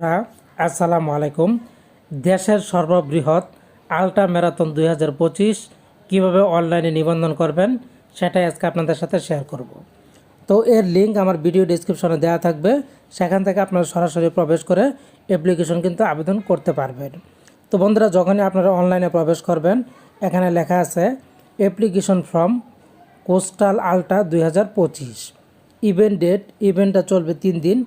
আসসালামু আলাইকুম। দেশের সর্ববৃহৎ আল্ট্রা ম্যারাথন 2025 কীভাবে অনলাইনে নিবন্ধন করবেন সেটাই আজকে আপনাদের সাথে শেয়ার করব। তো এর লিঙ্ক আমার ভিডিও ডেসক্রিপশনে দেওয়া থাকবে, সেখান থেকে আপনারা সরাসরি প্রবেশ করে অ্যাপ্লিকেশন কিন্তু আবেদন করতে পারবেন। তো বন্ধুরা, যখনই আপনারা অনলাইনে প্রবেশ করবেন, এখানে লেখা আছে application form coastal ultra 2025 event date. ইভেন্টটা চলবে 3 দিন,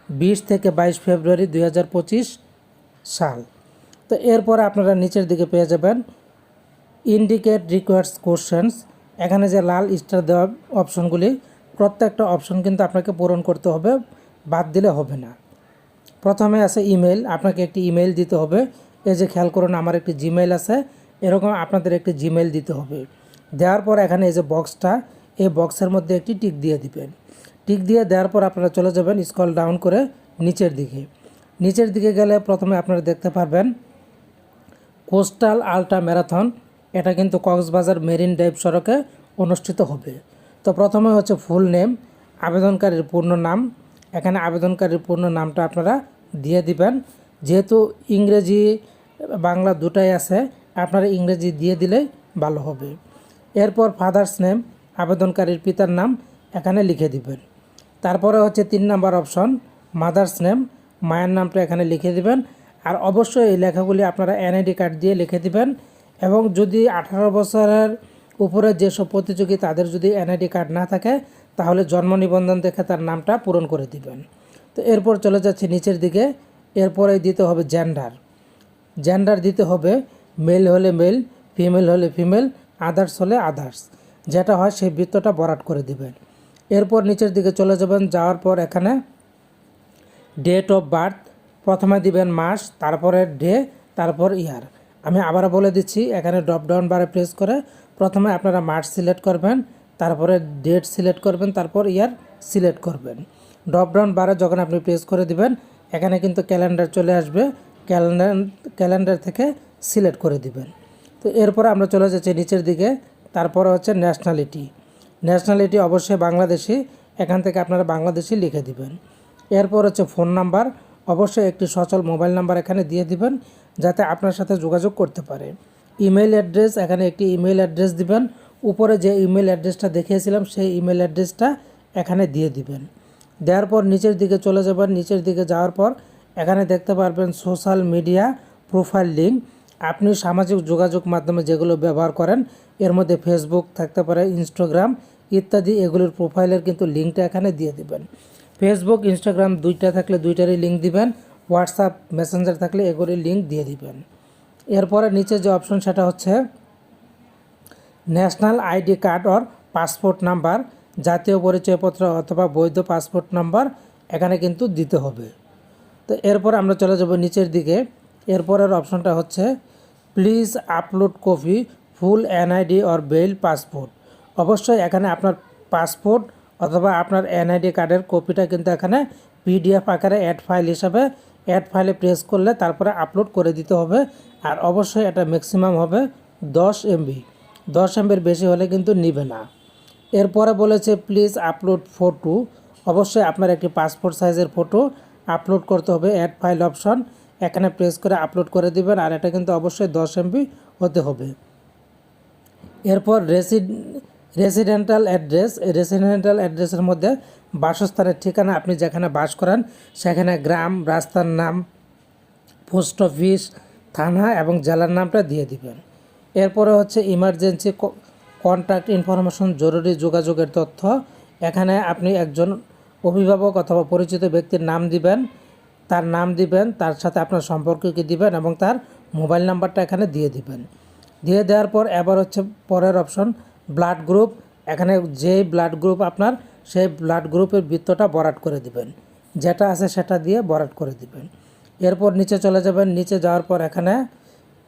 20 থেকে 22 ফেব্রুয়ারি 2025 সাল। তো এরপরে আপনারা নিচের দিকে পেয়ে যাবেন ইন্ডিকেট রিকোয়ার্ডস কোশ্চেন্স। এখানে যে লাল স্টার দেওয়া অপশনগুলি, প্রত্যেকটা অপশন কিন্তু আপনাকে পূরণ করতে হবে, বাদ দিলে হবে না। প্রথমে আছে ইমেল, আপনাকে একটি ইমেল দিতে হবে। এই যে খেয়াল করুন, আমার একটি জিমেইল আছে, এরকম আপনাদের একটি জিমেইল দিতে হবে। দেওয়ার পর এখানে এই যে বক্সটা, এই বক্সের মধ্যে একটি টিক দিয়ে দিবেন। টিক দিয়ে দেওয়ার পর আপনারা চলে যাবেন স্ক্রল ডাউন করে নিচের দিকে। নিচের দিকে গেলে প্রথমে আপনারা দেখতে পারবেন কোস্টাল আল্ট্রা ম্যারাথন। এটা কিন্তু কক্সবাজার মেরিন ড্রাইভ সড়কে অনুষ্ঠিত হবে। তো প্রথমে হচ্ছে ফুল নেম, আবেদনকারীর পূর্ণ নাম। এখানে আবেদনকারীর পূর্ণ নামটা আপনারা দিয়ে দিবেন। যেহেতু ইংরেজি বাংলা দুটাই আছে, আপনারা ইংরেজি দিয়ে দিলেই ভালো হবে। এরপর ফাদার্স নেম, আবেদনকারীর পিতার নাম এখানে লিখে দিবেন। তারপরে হচ্ছে 3 নাম্বার অপশন মাদার্স নেম, মায়ের নামটা এখানে লিখে দিবেন। আর অবশ্যই এই লেখাগুলি আপনারা এনআইডি কার্ড দিয়ে লিখে দিবেন। এবং যদি 18 বছরের উপরে যেসব প্রতিযোগী তাদের যদি এনআইডি কার্ড না থাকে, তাহলে জন্ম নিবন্ধন দেখে তার নামটা পূরণ করে দিবেন। তো এরপর চলে যাচ্ছে নিচের দিকে। এরপরে দিতে হবে জেন্ডার। জেন্ডার দিতে হবে মেল হলে মেল, ফিমেল হলে ফিমেল, আদার্স হলে আদার্স। যেটা হয় সেই বৃত্তটা ভরাট করে দিবেন। এরপর নিচের দিকে চলে যাবেন। যাওয়ার পর এখানে ডেট অফ বার্থ, প্রথমে দিবেন মাস, তারপরে ডে, তারপর ইয়ার। আমি আবার বলে দিচ্ছি, এখানে ড্রপ ডাউন বারে প্রেস করে প্রথমে আপনারা মাস সিলেক্ট করবেন, তারপরে ডেট সিলেক্ট করবেন, তারপর ইয়ার সিলেক্ট করবেন। ড্রপ ডাউন বারে যখন আপনি প্রেস করে দিবেন, এখানে কিন্তু ক্যালেন্ডার চলে আসবে। ক্যালেন্ডার থেকে সিলেক্ট করে দিবেন। তো এরপর আমরা চলে যাচ্ছি নিচের দিকে। তারপরে হচ্ছে ন্যাশনালিটি। ন্যাশনালিটি অবশ্যই বাংলাদেশি, এখান থেকে আপনারা বাংলাদেশি লিখে দিবেন। এরপর হচ্ছে ফোন নাম্বার, অবশ্যই একটি সচল মোবাইল নাম্বার এখানে দিয়ে দিবেন, যাতে আপনার সাথে যোগাযোগ করতে পারে। ইমেল অ্যাড্রেস, এখানে একটি ইমেল অ্যাড্রেস দিবেন। উপরে যে ইমেল অ্যাড্রেসটা দেখিয়েছিলাম সেই ইমেল অ্যাড্রেসটা এখানে দিয়ে দিবেন। দেওয়ার পর নিচের দিকে চলে যাবেন। নিচের দিকে যাওয়ার পর এখানে দেখতে পারবেন সোশ্যাল মিডিয়া প্রোফাইল লিঙ্ক। আপনি সামাজিক যোগাযোগ মাধ্যমে যেগুলো ব্যবহার করেন, এর মধ্যে ফেসবুক থাকতে পারে, ইনস্টাগ্রাম ইত্যাদি, এগুলোর প্রোফাইলের কিন্তু লিঙ্কটা এখানে দিয়ে দিবেন। ফেসবুক, ইনস্টাগ্রাম দুইটা থাকলে দুইটারই লিঙ্ক দিবেন। হোয়াটসঅ্যাপ, মেসেঞ্জার থাকলে এগুলির লিঙ্ক দিয়ে দিবেন। এরপরে নিচে যে অপশন সেটা হচ্ছে national ID card or passport number, জাতীয় পরিচয়পত্র অথবা বৈধ পাসপোর্ট নাম্বার এখানে কিন্তু দিতে হবে। তো এরপর আমরা চলে যাব নিচের দিকে। এরপরের অপশনটা হচ্ছে please upload copy full NID or বেল পাসপোর্ট। অবশ্যই এখানে আপনার পাসপোর্ট অথবা আপনার এনআইডি কার্ডের কপিটা কিন্তু এখানে পিডিএফ আকারে অ্যাড ফাইল হিসাবে অ্যাড ফাইলে প্রেস করলে তারপরে আপলোড করে দিতে হবে। আর অবশ্যই এটা ম্যাক্সিমাম হবে 10 এমবি। 10 এমবির বেশি হলে কিন্তু নিবে না। এরপরে বলেছে প্লিজ আপলোড ফটো। অবশ্যই আপনার একটি পাসপোর্ট সাইজের ফটো আপলোড করতে হবে। অ্যাড ফাইল অপশন এখানে প্রেস করে আপলোড করে দিবেন। আর এটা কিন্তু অবশ্যই 10 এমবি হতে হবে। এরপর রেসিডেন্টাল অ্যাড্রেস। রেসিডেন্টাল অ্যাড্রেসের মধ্যে বাসস্থানের ঠিকানা, আপনি যেখানে বাস করেন সেখানে গ্রাম, রাস্তার নাম, পোস্ট অফিস, থানা এবং জেলার নামটা দিয়ে দিবেন। এরপরে হচ্ছে ইমার্জেন্সি কন্ট্যাক্ট ইনফরমেশন, জরুরি যোগাযোগের তথ্য। এখানে আপনি একজন অভিভাবক অথবা পরিচিত ব্যক্তির নাম দিবেন, তার নাম দিবেন, তার সাথে আপনার সম্পর্ককে দিবেন এবং তার মোবাইল নাম্বারটা এখানে দিয়ে দিবেন। দিয়ে দেওয়ার পর এবার হচ্ছে পরের অপশন ব্লাড গ্রুপ। এখানে যেই ব্লাড গ্রুপ আপনার, সেই ব্লাড গ্রুপের বৃত্তটা ভরাট করে দিবেন, যেটা আছে সেটা দিয়ে ভরাট করে দিবেন। এরপর নিচে চলে যাবেন। নিচে যাওয়ার পর এখানে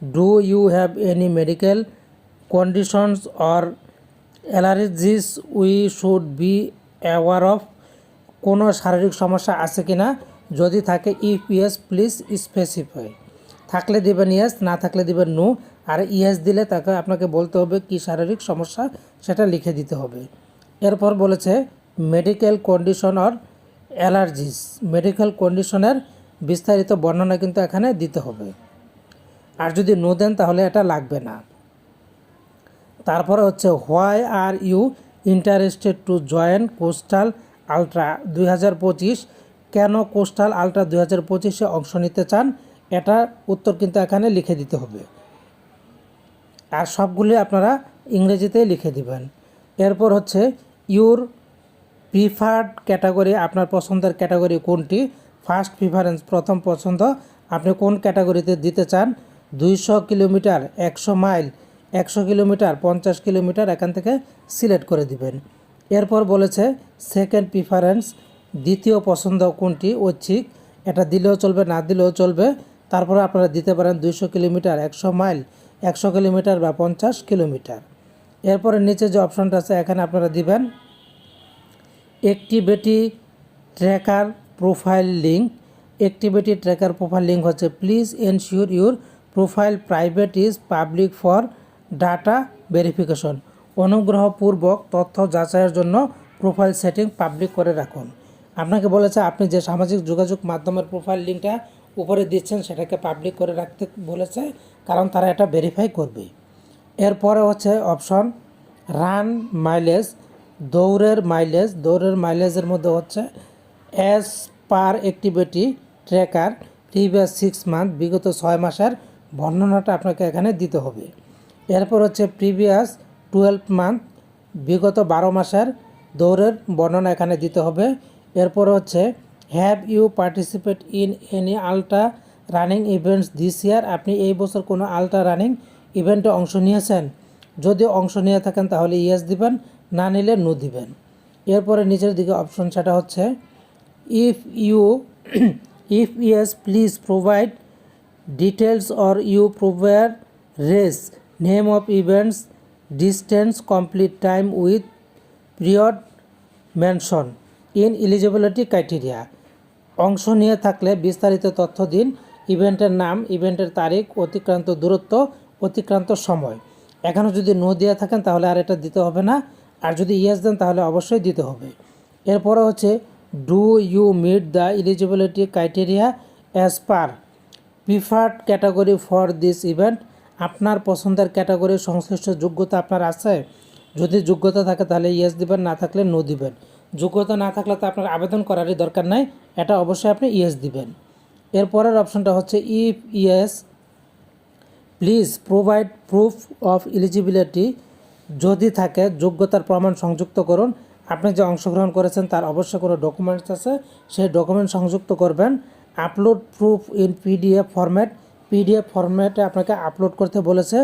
do you have any medical conditions or allergies we should be aware of. কোনো শারীরিক সমস্যা আছে কি না, যদি থাকে ইফ ইয়েস প্লিজ স্পেসিফাই। থাকলে দিবেন ইয়েস, না থাকলে দিবেন নো। আর ইয়েস দিলে তাকে আপনাকে বলতে হবে কি শারীরিক সমস্যা, সেটা লিখে দিতে হবে। এরপর বলেছে medical condition or allergies. Medical কন্ডিশনের বিস্তারিত বর্ণনা কিন্তু এখানে দিতে হবে। আর যদি নো দেন তাহলে এটা লাগবে না। তারপরে হচ্ছে why are you interested to join coastal ultra 2025, কেন কোস্টাল আলট্রা 2025-এ অংশ নিতে চান, এটা উত্তর কিন্তু এখানে লিখে দিতে হবে। আর সবগুলি আপনারা ইংরেজিতেই লিখে দিবেন। এরপর হচ্ছে ইউর প্রিফার্ড ক্যাটাগরি, আপনার পছন্দের ক্যাটাগরি কোনটি, ফার্স্ট প্রিফারেন্স প্রথম পছন্দ, আপনি কোন ক্যাটাগরিতে দিতে চান, 200 কিলোমিটার, 100 মাইল, 100 কিলোমিটার, 50 কিলোমিটার, এখান থেকে সিলেক্ট করে দিবেন। এরপর বলেছে সেকেন্ড প্রিফারেন্স, দ্বিতীয় পছন্দ কোনটি, ঐচ্ছিক, এটা দিলেও চলবে না দিলেও চলবে। তারপরে আপনারা দিতে পারেন 200 কিলোমিটার, 100 মাইল, 100 কিলোমিটার বা 50 কিলোমিটার। এরপরে নিচে যে অপশনটা আছে এখানে আপনারা দিবেন activity tracker profile link. Activity tracker profile link হচ্ছে please ensure your profile private is public for data verification. অনুগ্রহপূর্বক তথ্য যাচাইয়ের জন্য প্রোফাইল সেটিং পাবলিক করে রাখুন। আপনাকে বলেছে আপনি যে সামাজিক যোগাযোগ মাধ্যমের প্রোফাইল লিঙ্কটা উপরে দিচ্ছেন সেটাকে পাবলিক করে রাখতে বলেছে, কারণ তারা এটা ভেরিফাই করবে। এরপরে হচ্ছে অপশন রান মাইলেজ, দৌড়ের মাইলেজ। দৌড়ের মাইলেজের মধ্যে হচ্ছে as per activity tracker previous 6 month, বিগত 6 মাসের বর্ণনাটা আপনাকে এখানে দিতে হবে। এরপর হচ্ছে প্রিভিয়াস 12 মান্থ, বিগত 12 মাসের দৌড়ের বর্ণনা এখানে দিতে হবে। এরপর হচ্ছে have you participate in any ultra running events this year, আপনি এই বছর কোনো আলট্রা রানিং ইভেন্টে অংশ নিয়েছেন, যদি অংশ নিয়ে থাকেন তাহলে ইয়েস দিবেন, না নিলে নো দিবেন। এরপরে নিচের দিকে অপশন সেটা হচ্ছে if yes please provide details or you provide race name of events distance complete time with period mention in eligibility criteria. অংশ নিয়ে থাকলে বিস্তারিত তথ্য দিন, ইভেন্টের নাম, ইভেন্টের তারিখ, অতিক্রান্ত দূরত্ব, অতিক্রান্ত সময়। এখানে যদি নো দিয়ে থাকেন তাহলে আর এটা দিতে হবে না, আর যদি ইয়েস দেন তাহলে অবশ্যই দিতে হবে। এরপরে হচ্ছে do you meet the eligibility criteria as per preferred category for this event, আপনার পছন্দের ক্যাটাগরির সংশ্লিষ্ট যোগ্যতা আপনার আছে, যদি যোগ্যতা থাকে তাহলে ইয়েস দিবেন, না থাকলে নো দিবেন। যোগ্যতা না থাকলে তো আপনার আবেদন করারই দরকার নাই, এটা অবশ্যই আপনি ইয়েস দিবেন। এরপরের অপশনটা হচ্ছে if yes please provide proof of eligibility, যদি থাকে যোগ্যতার প্রমাণ সংযুক্ত করুন। আপনি যে অংশগ্রহণ করেছেন তার অবশ্যই কোনো ডকুমেন্টস আছে, সেই ডকুমেন্ট সংযুক্ত করবেন। Upload proof in PDF format, PDF ফরম্যাটে আপনাকে আপলোড করতে বলেছে।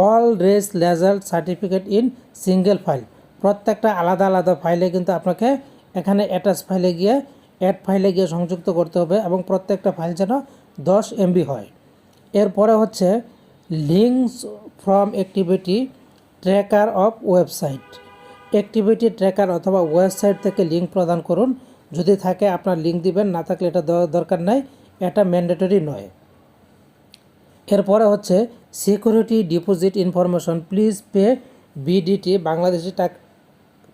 All race result certificate in single file, প্রত্যেকটা আলাদা আলাদা ফাইলে কিন্তু আপনাকে এখানে অ্যাটাচ ফাইলে গিয়ে অ্যাড ফাইলে গিয়ে সংযুক্ত করতে হবে, এবং প্রত্যেকটা ফাইল যেন 10 MB হয়। এরপরে হচ্ছে links from activity tracker of website, activity tracker অথবা ওয়েবসাইট থেকে লিঙ্ক প্রদান করুন, যদি থাকে আপনার লিঙ্ক দিবেন, না থাকলে এটা দরকার নাই, এটা ম্যান্ডেটরি নয়। এরপরে হচ্ছে security deposit information please pay BDT, Bangladeshi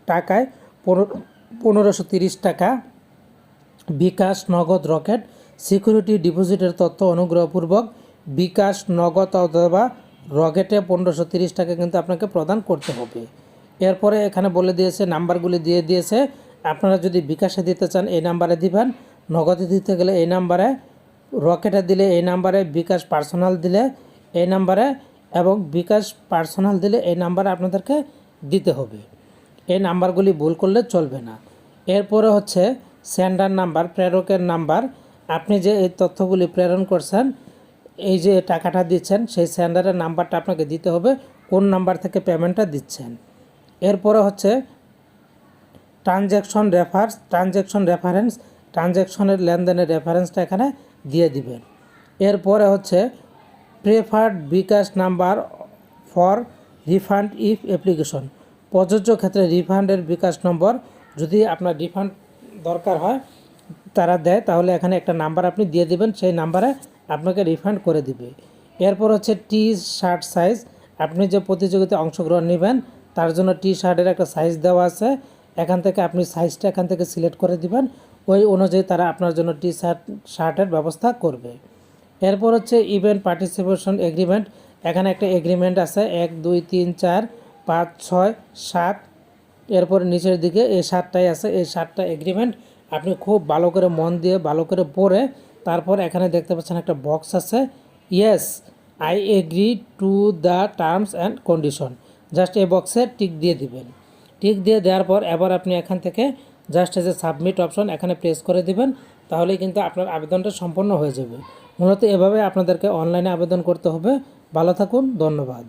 টাকায় 1530 টাকা, বিকাশ, নগদ, রকেট। সিকিউরিটি ডিপোজিটের তথ্য অনুগ্রহপূর্বক বিকাশ, নগদ অথবা রকেটে 1530 টাকা কিন্তু আপনাকে প্রদান করতে হবে। এরপরে এখানে বলে দিয়েছে, নাম্বারগুলি দিয়ে দিয়েছে, আপনারা যদি বিকাশে দিতে চান এই নাম্বারে দিবেন, নগদে দিতে গেলে এই নাম্বারে, রকেটে দিলে এই নাম্বারে, বিকাশ পার্সোনাল দিলে এই নাম্বারে, এবং বিকাশ পার্সোনাল দিলে এই নাম্বারে আপনাদেরকে দিতে হবে। এই নাম্বারগুলি ভুল করলে চলবে না। এরপরে হচ্ছে সেন্ডার নাম্বার, প্রেরকের নাম্বার, আপনি যে এই তথ্যগুলি প্রেরণ করছেন, এই যে টাকাটা দিচ্ছেন, সেই সেন্ডারের নাম্বারটা আপনাকে দিতে হবে, কোন নাম্বার থেকে পেমেন্টটা দিচ্ছেন। এরপরে হচ্ছে ট্রানজ্যাকশন রেফারেন্স, ট্রানজ্যাকশনের লেনদেনের রেফারেন্সটা এখানে দিয়ে দিবেন। এরপরে হচ্ছে preferred bKash number for refund if application, প্রযোজ্য ক্ষেত্রে রিফান্ডের বিকাশ নম্বর, যদি আপনার রিফান্ড দরকার হয় তারা দেয়, তাহলে এখানে একটা নাম্বার আপনি দিয়ে দিবেন, সেই নাম্বারে আপনাকে রিফান্ড করে দিবে। এরপর হচ্ছে টি শার্ট সাইজ, আপনি যে প্রতিযোগিতায় অংশগ্রহণ নেবেন তার জন্য টি শার্টের একটা সাইজ দেওয়া আছে, এখান থেকে আপনি সাইজটা এখান থেকে সিলেক্ট করে দিবেন, ওই অনুযায়ী তারা আপনার জন্য টি শার্টের ব্যবস্থা করবে। এরপর হচ্ছে ইভেন্ট পার্টিসিপেশন এগ্রিমেন্ট। এখানে একটা এগ্রিমেন্ট আছে 1 2 3 4 5 6 7, এরপর নিচের দিকে এই 7টাই আছে। এই 7টা এগ্রিমেন্ট আপনি খুব ভালো করে মন দিয়ে ভালো করে পড়ে তারপর এখানে দেখতে পাচ্ছেন একটা বক্স আছে, yes I agree to the terms and condition, just এই বক্সে টিক দিয়ে দিবেন। টিক দিয়ে দেওয়ার পর এবার আপনি এখান থেকে জাস্ট এই যে সাবমিট অপশন এখানে প্রেস করে দিবেন, তাহলেই কিন্তু আপনার আবেদনটা সম্পন্ন হয়ে যাবে। মূলত এভাবে আপনাদেরকে অনলাইনে আবেদন করতে হবে। ভালো থাকুন, ধন্যবাদ।